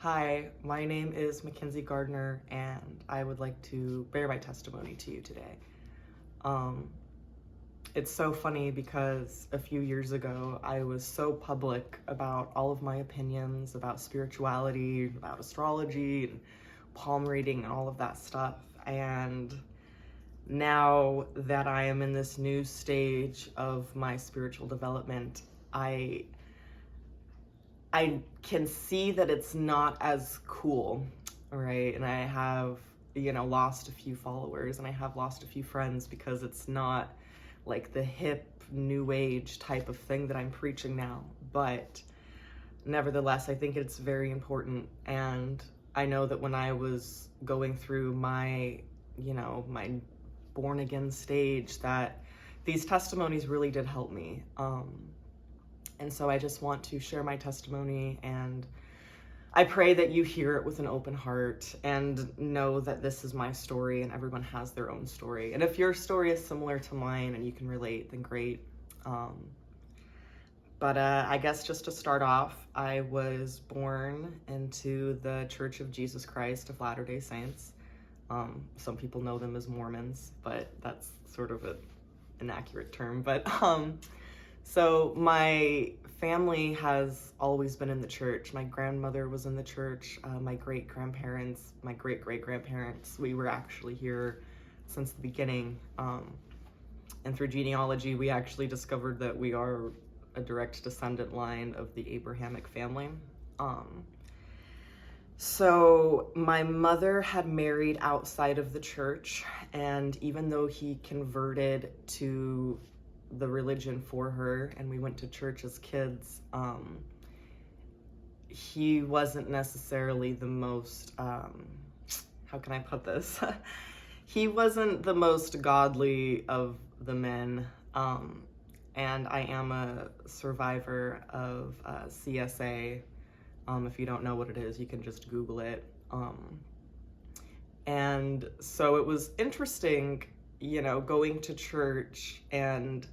Hi, my name is Mackenzie Gardner, and I would like to bear my testimony to you today. Um, it's so funny because a few years ago, I was so public about all of my opinions about spirituality, about astrology, and palm reading, and all of that stuff. And now that I am in this new stage of my spiritual development, I I can see that it's not as cool, right? And I have, lost a few followers and I have lost a few friends because it's not like the hip new age type of thing that I'm preaching now. But nevertheless, I think it's very important. And I know that when I was going through my born again stage, that these testimonies really did help me. And so I just want to share my testimony, and I pray that you hear it with an open heart and know that this is my story and everyone has their own story. And if your story is similar to mine and you can relate, then great. But I guess just to start off, I was born into the Church of Jesus Christ of Latter-day Saints. Some people know them as Mormons, but that's sort of an inaccurate term. But so my family has always been in the church. My grandmother was in the church. My great-grandparents, my great-great-grandparents, we were actually here since the beginning. And through genealogy, we actually discovered that we are a direct descendant line of the Abrahamic family. So my mother had married outside of the church, and even though he converted to the religion for her and we went to church as kids, he wasn't necessarily the most, how can I put this? He wasn't the most godly of the men. And I am a survivor of CSA. If you don't know what it is, you can just Google it. And so it was interesting, going to church and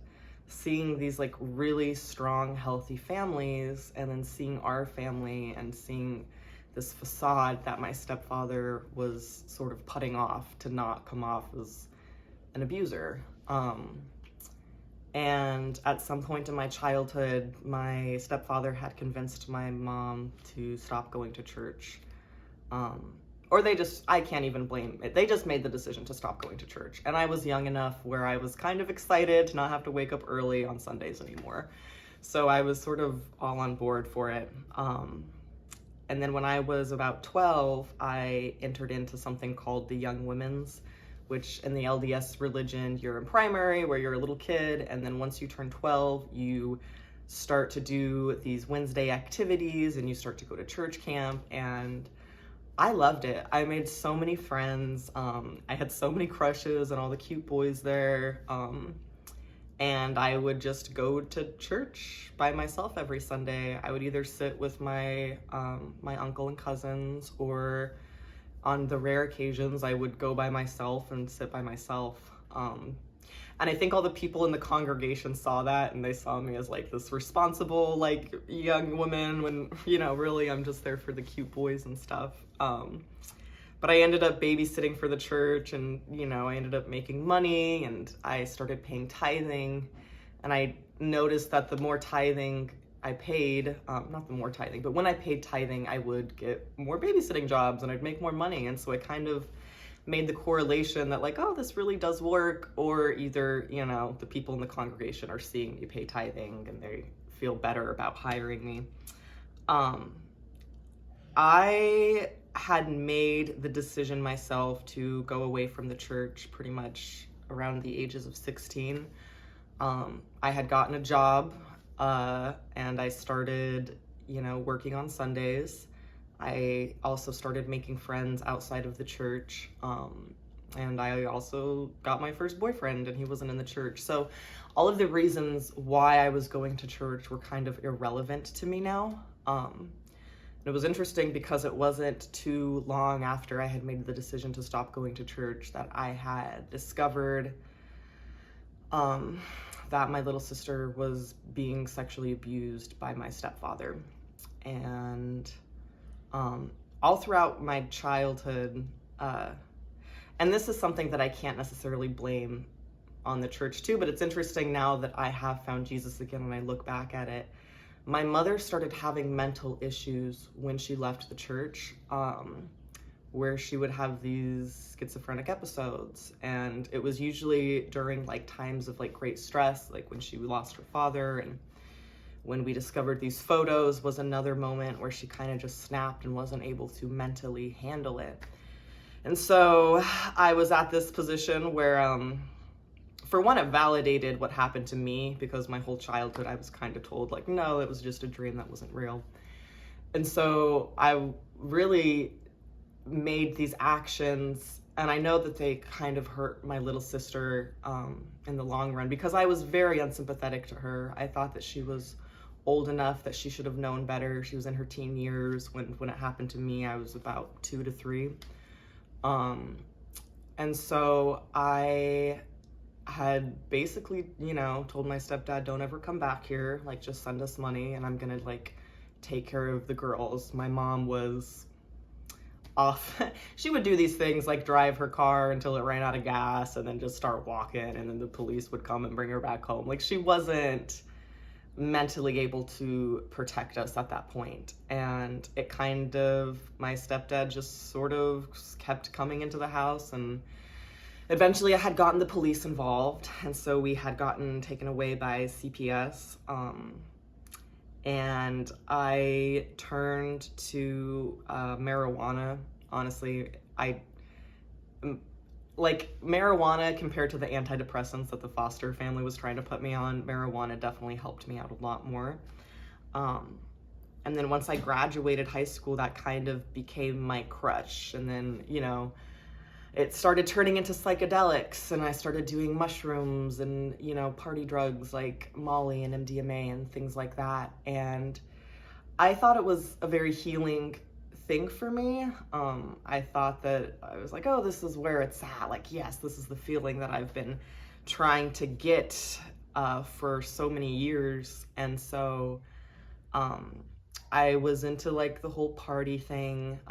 seeing these like really strong, healthy families, and then seeing our family and seeing this facade that my stepfather was sort of putting off to not come off as an abuser. And at some point in my childhood, my stepfather had convinced my mom to stop going to church. Or I can't even blame it. They just made the decision to stop going to church. And I was young enough where I was kind of excited to not have to wake up early on Sundays anymore. So I was sort of all on board for it. And then when I was about 12, I entered into something called the Young Women's, which in the LDS religion, you're in primary where you're a little kid. And then once you turn 12, you start to do these Wednesday activities and you start to go to church camp. And I loved it. I made so many friends. I had so many crushes and all the cute boys there. And I would just go to church by myself every Sunday. I would either sit with my uncle and cousins, or on the rare occasions I would go by myself and sit by myself. And I think all the people in the congregation saw that, and they saw me as like this responsible, like young woman, when, really I'm just there for the cute boys and stuff. But I ended up babysitting for the church, and, I ended up making money, and I started paying tithing. And I noticed that the more tithing I paid, not the more tithing, but when I paid tithing, I would get more babysitting jobs and I'd make more money. And so I kind of made the correlation that like, oh, this really does work, or either, the people in the congregation are seeing me pay tithing and they feel better about hiring me. I had made the decision myself to go away from the church pretty much around the ages of 16. I had gotten a job, and I started, working on Sundays. I also started making friends outside of the church, and I also got my first boyfriend, and he wasn't in the church. So all of the reasons why I was going to church were kind of irrelevant to me now. It was interesting because it wasn't too long after I had made the decision to stop going to church that I had discovered that my little sister was being sexually abused by my stepfather. And All throughout my childhood, and this is something that I can't necessarily blame on the church too, but it's interesting now that I have found Jesus again and I look back at it. My mother started having mental issues when she left the church, where she would have these schizophrenic episodes, and it was usually during like times of like great stress, like when she lost her father, and when we discovered these photos was another moment where she kind of just snapped and wasn't able to mentally handle it. And so I was at this position where, for one, it validated what happened to me, because my whole childhood I was kind of told like, no, it was just a dream, that wasn't real. And so I really made these actions, and I know that they kind of hurt my little sister in the long run, because I was very unsympathetic to her. I thought that she was old enough that she should have known better. She was in her teen years when it happened to me. I was about 2 to 3. And so I had basically, told my stepdad, don't ever come back here, like just send us money and I'm gonna like take care of the girls. My mom was off. She would do these things like drive her car until it ran out of gas and then just start walking, and then the police would come and bring her back home. Like, she wasn't mentally able to protect us at that point. And it kind of, my stepdad just sort of kept coming into the house, and eventually I had gotten the police involved, and so we had gotten taken away by CPS. And I turned to marijuana. Honestly, marijuana, compared to the antidepressants that the foster family was trying to put me on, marijuana definitely helped me out a lot more. And then once I graduated high school, that kind of became my crutch. And then, it started turning into psychedelics, and I started doing mushrooms and, party drugs like Molly and MDMA and things like that. And I thought it was a very healing thing for me. I thought that, I was like, oh, this is where it's at. Like, yes, this is the feeling that I've been trying to get for so many years. And so I was into like the whole party thing.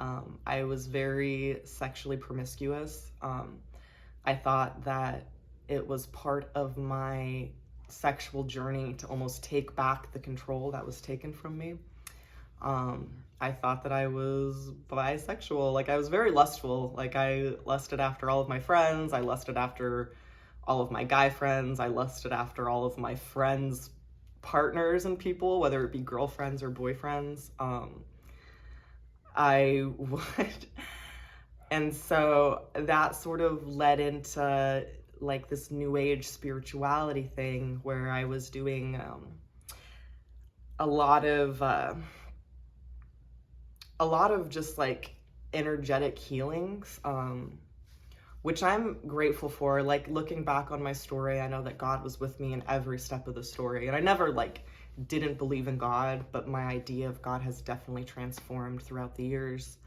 I was very sexually promiscuous. I thought that it was part of my sexual journey to almost take back the control that was taken from me. I thought that I was bisexual. Like, I was very lustful. Like, I lusted after all of my friends. I lusted after all of my guy friends. I lusted after all of my friends' partners and people, whether it be girlfriends or boyfriends. I would, and so that sort of led into like this new age spirituality thing, where I was doing a lot of just like energetic healings, which I'm grateful for. Like, looking back on my story, I know that God was with me in every step of the story. And I never didn't believe in God, but my idea of God has definitely transformed throughout the years.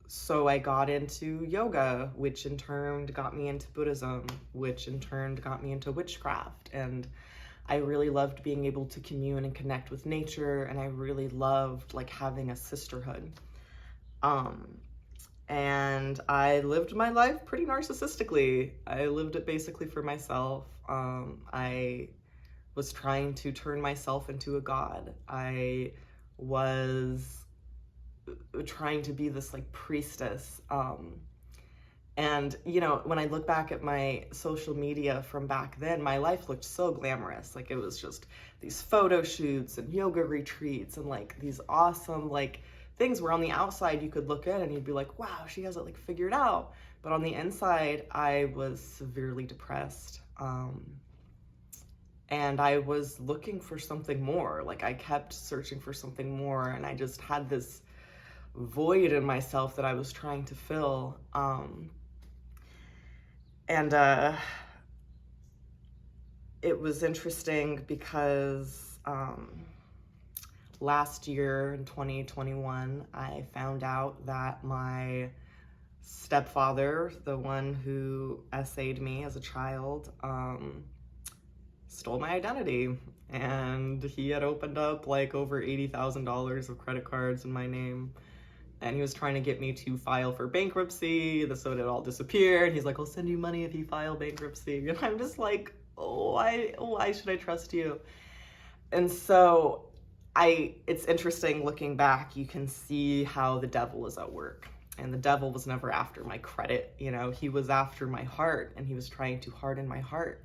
So I got into yoga, which in turn got me into Buddhism, which in turn got me into witchcraft. And I really loved being able to commune and connect with nature, and I really loved having a sisterhood. And I lived my life pretty narcissistically. I lived it basically for myself. I was trying to turn myself into a god. I was trying to be this priestess. And, when I look back at my social media from back then, my life looked so glamorous. It was just these photo shoots and yoga retreats and these awesome things where on the outside you could look at and you'd be like, wow, she has it figured out. But on the inside, I was severely depressed. And I was looking for something more. I kept searching for something more, and I just had this void in myself that I was trying to fill. It was interesting because last year in 2021, I found out that my stepfather, the one who essayed me as a child, stole my identity. And he had opened up like over $80,000 of credit cards in my name. And he was trying to get me to file for bankruptcy, so it all disappeared. He's like, I'll send you money if you file bankruptcy. And I'm just like, oh, why should I trust you? And so it's interesting looking back, you can see how the devil is at work. And the devil was never after my credit, he was after my heart, and he was trying to harden my heart.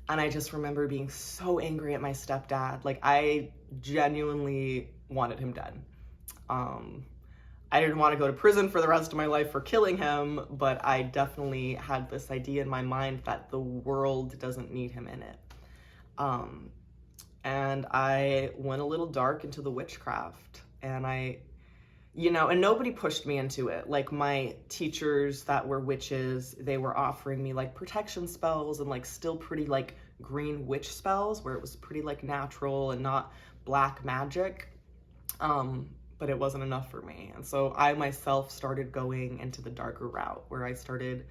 And I just remember being so angry at my stepdad. Like, I genuinely wanted him dead. I didn't want to go to prison for the rest of my life for killing him, but I definitely had this idea in my mind that the world doesn't need him in it. And I went a little dark into the witchcraft, and and nobody pushed me into it. Like, my teachers that were witches, they were offering me like protection spells and like still pretty like green witch spells where it was pretty like natural and not black magic. But it wasn't enough for me. And so I myself started going into the darker route, where I started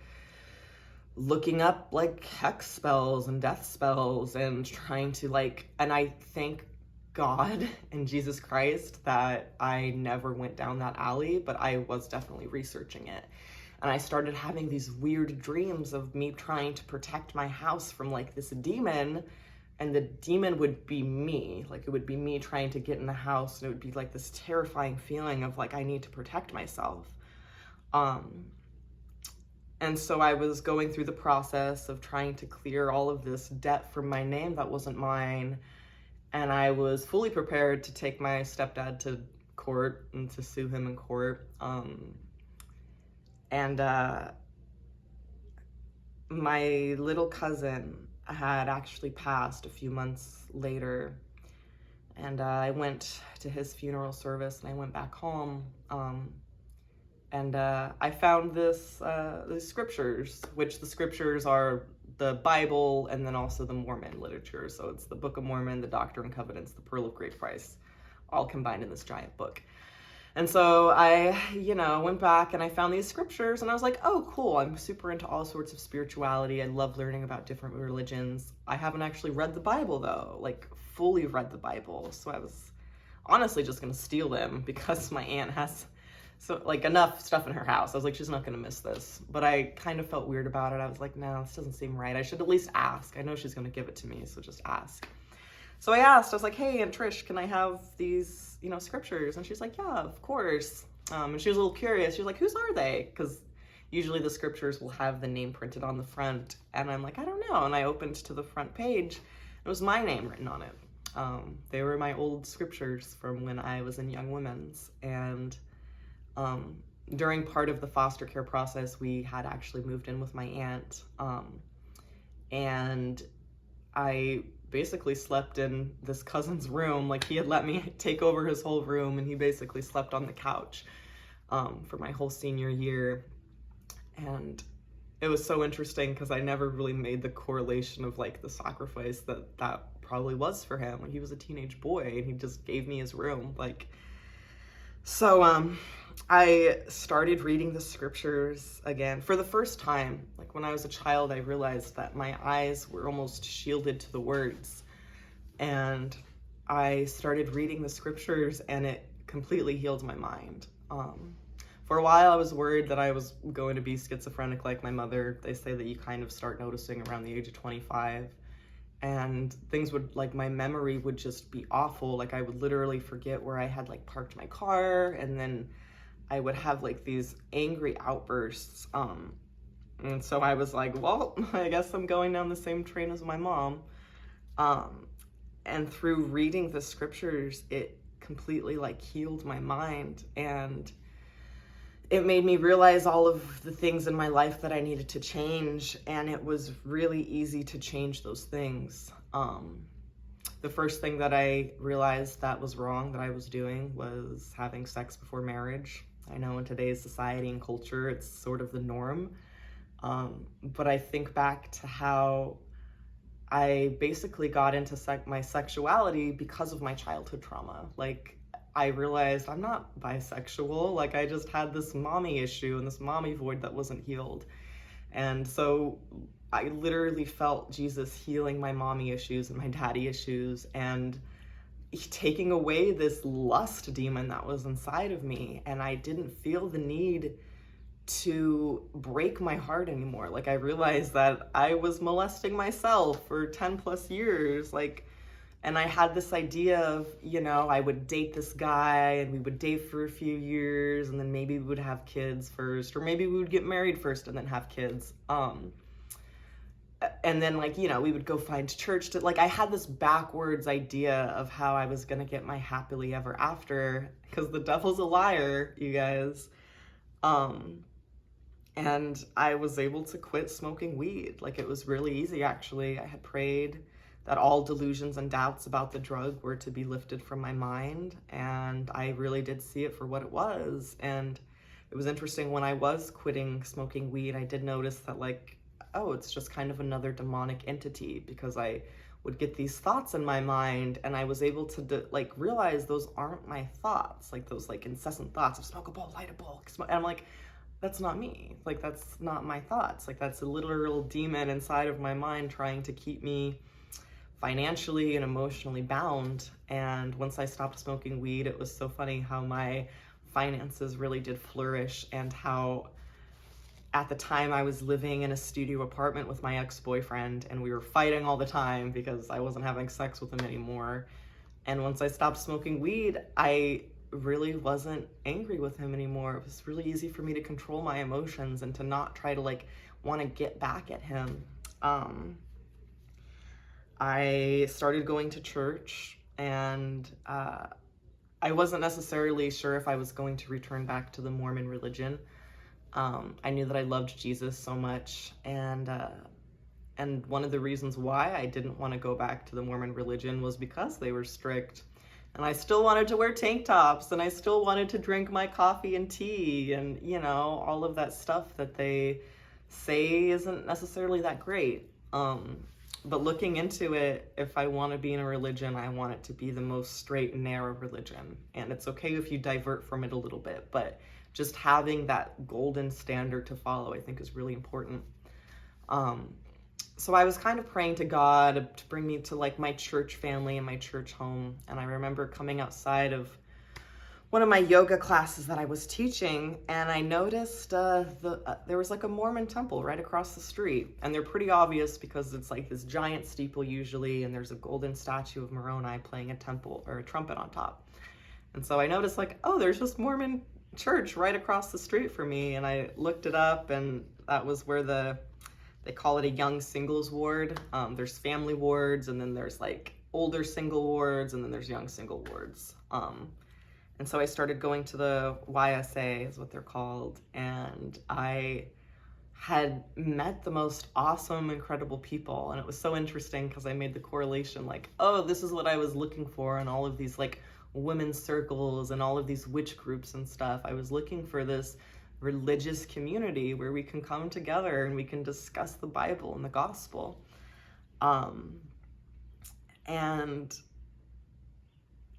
looking up like hex spells and death spells and trying to and I thank God and Jesus Christ that I never went down that alley, but I was definitely researching it. And I started having these weird dreams of me trying to protect my house from like this demon. And the demon would be me. Like, it would be me trying to get in the house, and it would be like this terrifying feeling of like, I need to protect myself. And so I was going through the process of trying to clear all of this debt from my name that wasn't mine. And I was fully prepared to take my stepdad to court and to sue him in court. My little cousin had actually passed a few months later, and I went to his funeral service, and I went back home, and I found these scriptures, which the scriptures are the Bible and then also the Mormon literature. So it's the Book of Mormon, the Doctrine and Covenants, the Pearl of Great Price, all combined in this giant book. And so I, went back and I found these scriptures, and I was like, oh, cool. I'm super into all sorts of spirituality. I love learning about different religions. I haven't actually read the Bible though, like fully read the Bible. So I was honestly just going to steal them because my aunt has enough stuff in her house. I was like, she's not going to miss this. But I kind of felt weird about it. I was like, no, this doesn't seem right. I should at least ask. I know she's going to give it to me, so just ask. So I asked, I was like, hey, Aunt Trish, can I have these, scriptures? And she's like, yeah, of course. And she was a little curious. She was like, whose are they? Because usually the scriptures will have the name printed on the front. And I'm like, I don't know. And I opened to the front page. It was my name written on it. They were my old scriptures from when I was in Young Women's. And during part of the foster care process, we had actually moved in with my aunt. And I basically slept in this cousin's room. Like, he had let me take over his whole room, and he basically slept on the couch for my whole senior year. And it was so interesting because I never really made the correlation of like the sacrifice that probably was for him when he was a teenage boy, and he just gave me his room. I started reading the scriptures again for the first time. Like, when I was a child, I realized that my eyes were almost shielded to the words. And I started reading the scriptures, and it completely healed my mind. For a while, I was worried that I was going to be schizophrenic like my mother. They say that you kind of start noticing around the age of 25. And things would, my memory would just be awful. Like, I would literally forget where I had, parked my car, and then I would have, these angry outbursts. And so I was like, well, I guess I'm going down the same train as my mom. And through reading the scriptures, it completely, healed my mind, and it made me realize all of the things in my life that I needed to change, and it was really easy to change those things. The first thing that I realized that was wrong that I was doing was having sex before marriage. I know in today's society and culture, it's sort of the norm, but I think back to how I basically got into my sexuality because of my childhood trauma. I realized I'm not bisexual. I just had this mommy issue and this mommy void that wasn't healed. And so I literally felt Jesus healing my mommy issues and my daddy issues, and taking away this lust demon that was inside of me. And I didn't feel the need to break my heart anymore. Like, I realized that I was molesting myself for 10 plus years. Like, and I had this idea of, I would date this guy and we would date for a few years, and then maybe we would have kids first, or maybe we would get married first and then have kids. And then, like, we would go find church to, like, I had this backwards idea of how I was gonna get my happily ever after, because the devil's a liar, you guys. And I was able to quit smoking weed. Like, it was really easy, actually. I had prayed that all delusions and doubts about the drug were to be lifted from my mind, and I really did see it for what it was. And it was interesting, when I was quitting smoking weed, I did notice that, like, oh, it's just kind of another demonic entity, because I would get these thoughts in my mind, and I was able to realize those aren't my thoughts, like those like incessant thoughts of smoke a bowl, light a bowl, and I'm like, that's not me. Like, that's not my thoughts. Like, that's a literal demon inside of my mind trying to keep me financially and emotionally bound. And once I stopped smoking weed, it was so funny how my finances really did flourish, and how at the time I was living in a studio apartment with my ex-boyfriend, and we were fighting all the time because I wasn't having sex with him anymore. And once I stopped smoking weed, I really wasn't angry with him anymore. It was really easy for me to control my emotions and to not try to want to get back at him. I started going to church, and I wasn't necessarily sure if I was going to return back to the Mormon religion. I knew that I loved Jesus so much, and one of the reasons why I didn't want to go back to the Mormon religion was because they were strict, and I still wanted to wear tank tops, and I still wanted to drink my coffee and tea, and all of that stuff that they say isn't necessarily that great. But looking into it, if I want to be in a religion, I want it to be the most straight and narrow religion, and it's okay if you divert from it a little bit, but just having that golden standard to follow, I think, is really important. So I was kind of praying to God to bring me to my church family and my church home. And I remember coming outside of one of my yoga classes that I was teaching, and I noticed there was a Mormon temple right across the street. And they're pretty obvious because it's this giant steeple usually, and there's a golden statue of Moroni playing a trumpet on top. And so I noticed oh, there's this Mormon church right across the street from me, and I looked it up, and that was where they call it a young singles ward. There's family wards, and then there's older single wards, and then there's young single wards. And so I started going to the YSA, is what they're called, and I had met the most awesome, incredible people. And it was so interesting because I made the correlation oh, this is what I was looking for in all of these women's circles and all of these witch groups and stuff. I was looking for this religious community where we can come together and we can discuss the Bible and the gospel. And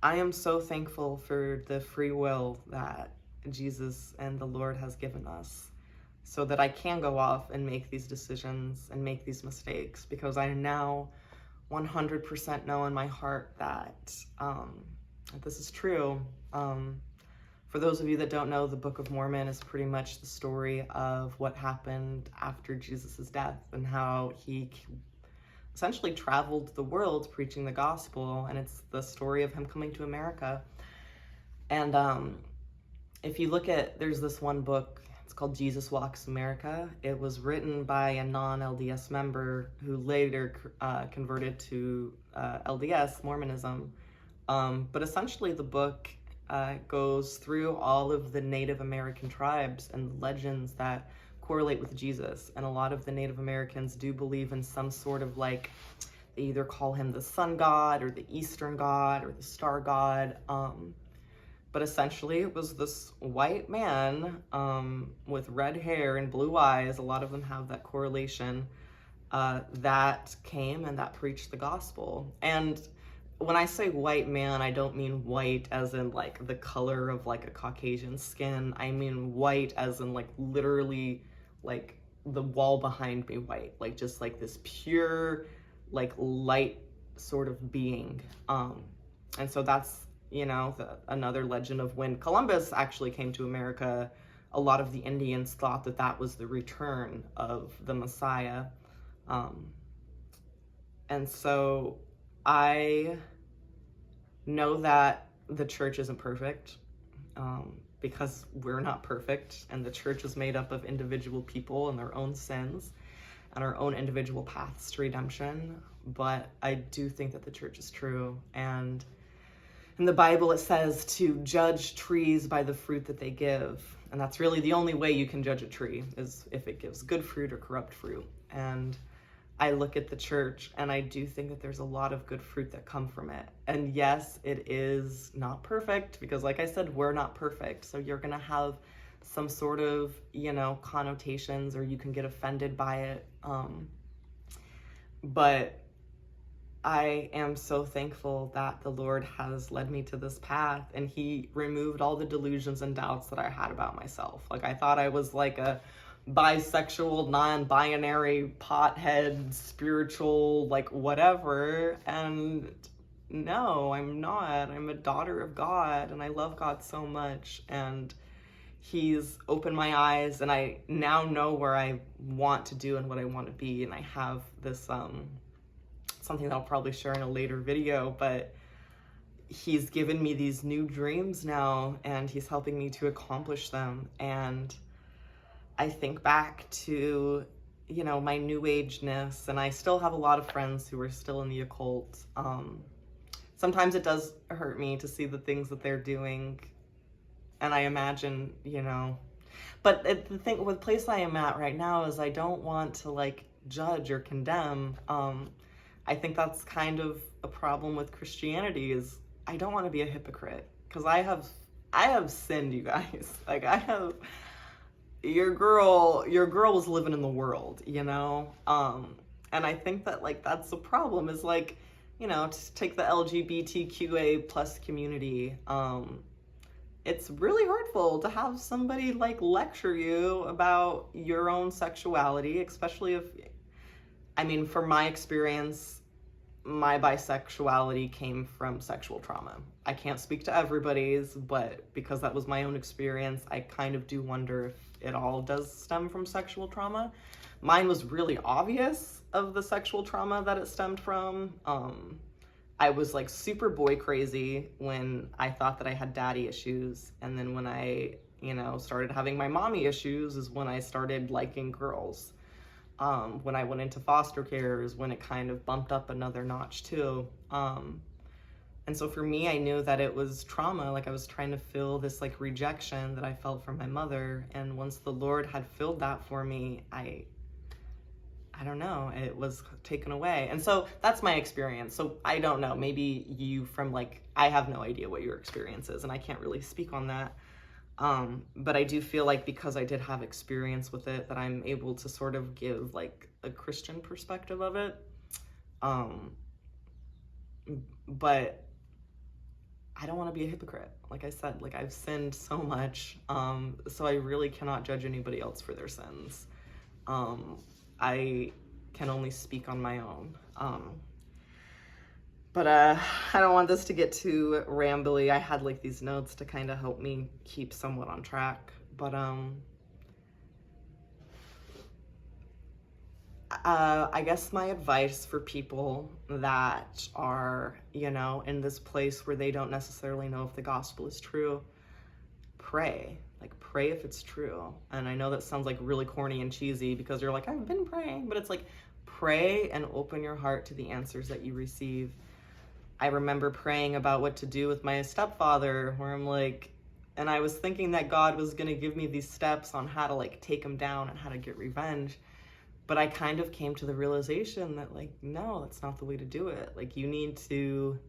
I am so thankful for the free will that Jesus and the Lord has given us, so that I can go off and make these decisions and make these mistakes, because I now 100% know in my heart that this is true. For those of you that don't know, the Book of Mormon is pretty much the story of what happened after Jesus' death, and how he essentially traveled the world preaching the gospel, and it's the story of him coming to America. And if you look at, there's this one book, it's called Jesus Walks America. It was written by a non-LDS member who later converted to LDS, Mormonism. But essentially the book goes through all of the Native American tribes and legends that correlate with Jesus. And a lot of the Native Americans do believe in some sort of they either call him the sun god or the eastern god or the star god. But essentially it was this white man with red hair and blue eyes. A lot of them have that correlation that came and that preached the gospel. And when I say white man, I don't mean white as in the color of a Caucasian skin. I mean white as in literally the wall behind me white, like just like this pure, like light sort of being. And so that's, another legend of when Columbus actually came to America. A lot of the Indians thought that that was the return of the Messiah. And so I know that the church isn't perfect, because we're not perfect, and the church is made up of individual people and their own sins and our own individual paths to redemption. But I do think that the church is true, and in the Bible it says to judge trees by the fruit that they give, and that's really the only way you can judge a tree, is if it gives good fruit or corrupt fruit. And I look at the church and I do think that there's a lot of good fruit that come from it. And yes, it is not perfect, because like I said, we're not perfect. So you're going to have some sort of, connotations, or you can get offended by it. But I am so thankful that the Lord has led me to this path, and he removed all the delusions and doubts that I had about myself. Like, I thought I was like a bisexual, non-binary, pothead, spiritual, like whatever, and no, I'm not. I'm a daughter of God, and I love God so much, and he's opened my eyes, and I now know where I want to do and what I want to be. And I have this something that I'll probably share in a later video, but he's given me these new dreams now, and he's helping me to accomplish them. And I think back to, my new age-ness, and I still have a lot of friends who are still in the occult. Sometimes it does hurt me to see the things that they're doing, and I imagine, but the place I am at right now is I don't want to like judge or condemn. I think that's kind of a problem with Christianity, is I don't want to be a hypocrite, because I have sinned, you guys. Like, your girl was living in the world, and I think that like that's the problem, is like, to take the LGBTQA plus community. It's really hurtful to have somebody like lecture you about your own sexuality, especially if, from my experience, my bisexuality came from sexual trauma. I can't speak to everybody's, but because that was my own experience, I kind of do wonder if it all does stem from sexual trauma. Mine was really obvious of the sexual trauma that it stemmed from. I was like super boy crazy when I thought that I had daddy issues. And then when I, started having my mommy issues is when I started liking girls. When I went into foster care is when it kind of bumped up another notch too. And so for me, I knew that it was trauma. Like, I was trying to fill this like rejection that I felt from my mother. And once the Lord had filled that for me, I don't know, it was taken away. And so that's my experience. So I don't know, maybe you from like, I have no idea what your experience is, and I can't really speak on that. But I do feel like because I did have experience with it, that I'm able to sort of give like a Christian perspective of it. But I don't want to be a hypocrite. Like I said, like I've sinned so much. So I really cannot judge anybody else for their sins. I can only speak on my own. But I don't want this to get too rambly. I had like these notes to kind of help me keep somewhat on track. But I guess my advice for people that are, in this place where they don't necessarily know if the gospel is true, pray. Like, pray if it's true. And I know that sounds like really corny and cheesy, because you're like, I've been praying, but it's like, pray and open your heart to the answers that you receive. I remember praying about what to do with my stepfather, where I'm like, and I was thinking that God was going to give me these steps on how to like take him down and how to get revenge. But I kind of came to the realization that like, no, that's not the way to do it. Like, you need to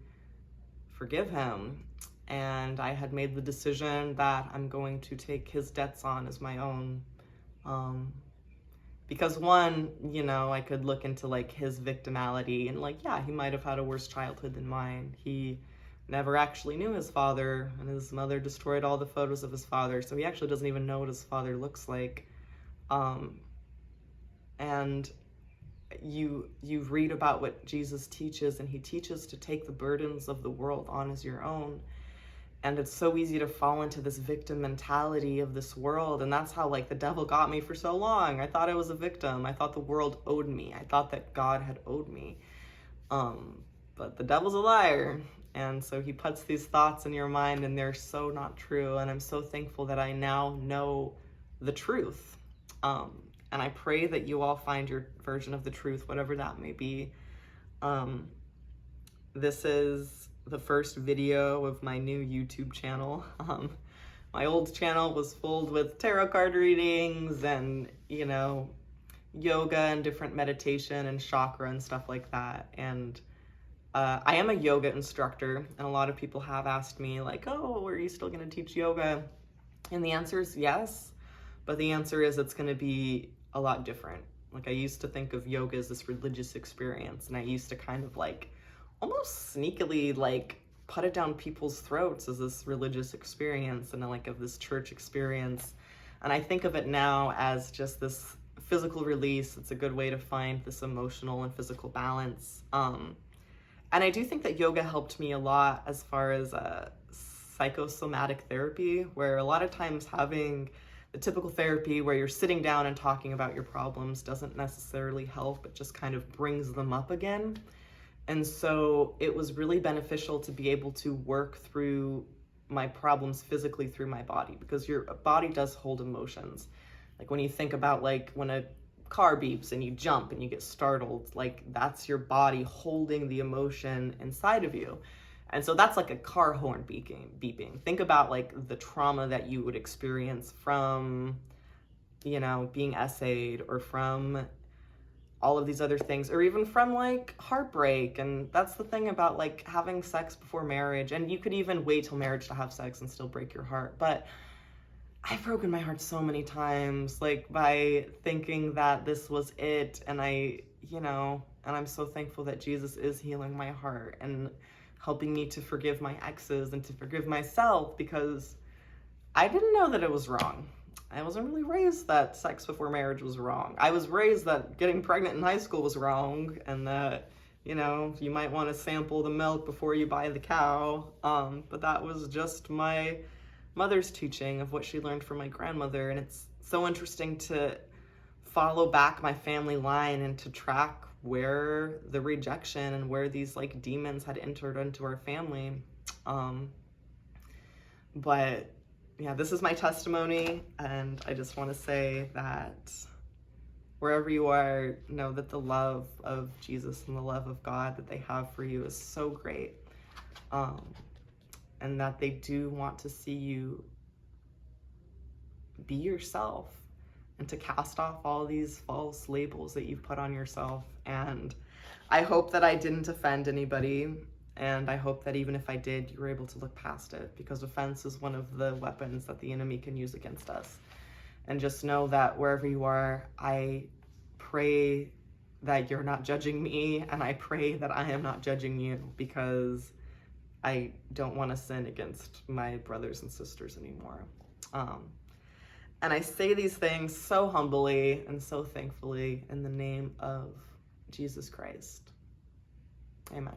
forgive him. And I had made the decision that I'm going to take his debts on as my own. Because one, I could look into like his victimality and like, yeah, he might have had a worse childhood than mine. He never actually knew his father, and his mother destroyed all the photos of his father. So he actually doesn't even know what his father looks like. and you read about what Jesus teaches, and he teaches to take the burdens of the world on as your own. And it's so easy to fall into this victim mentality of this world. And that's how, like, the devil got me for so long. I thought I was a victim. I thought the world owed me. I thought that God had owed me. But the devil's a liar. And so he puts these thoughts in your mind, and they're so not true. And I'm so thankful that I now know the truth. And I pray that you all find your version of the truth, whatever that may be. This is the first video of my new YouTube channel. My old channel was filled with tarot card readings and, you know, yoga and different meditation and chakra and stuff like that. And I am a yoga instructor, and a lot of people have asked me, like, oh, are you still going to teach yoga? And the answer is yes, but the answer is it's going to be a lot different. Like, I used to think of yoga as this religious experience, and I used to kind of like almost sneakily like put it down people's throats as this religious experience and like of this church experience. And I think of it now as just this physical release. It's a good way to find this emotional and physical balance. And I do think that yoga helped me a lot as far as psychosomatic therapy, where a lot of times having the typical therapy where you're sitting down and talking about your problems doesn't necessarily help. It just kind of brings them up again. And so it was really beneficial to be able to work through my problems physically through my body, because your body does hold emotions. Like when you think about like when a car beeps and you jump and you get startled, like that's your body holding the emotion inside of you. And so that's like a car horn beeping. Think about like the trauma that you would experience from, you know, being essayed, or from all of these other things, or even from like heartbreak. And that's the thing about like having sex before marriage. And you could even wait till marriage to have sex and still break your heart. But I've broken my heart so many times, like by thinking that this was it. And I'm so thankful that Jesus is healing my heart and helping me to forgive my exes and to forgive myself, because I didn't know that it was wrong. I wasn't really raised that sex before marriage was wrong. I was raised that getting pregnant in high school was wrong, and that, you know, you might want to sample the milk before you buy the cow. But that was just my mother's teaching of what she learned from my grandmother. And it's so interesting to follow back my family line and to track where the rejection and where these like demons had entered into our family. But yeah, this is my testimony, and I just want to say that wherever you are, know that the love of Jesus and the love of God that they have for you is so great, and that they do want to see you be yourself and to cast off all these false labels that you've put on yourself. And I hope that I didn't offend anybody. And I hope that even if I did, you were able to look past it, because offense is one of the weapons that the enemy can use against us. And just know that wherever you are, I pray that you're not judging me, and I pray that I am not judging you, because I don't want to sin against my brothers and sisters anymore. And I say these things so humbly and so thankfully in the name of Jesus Christ. Amen.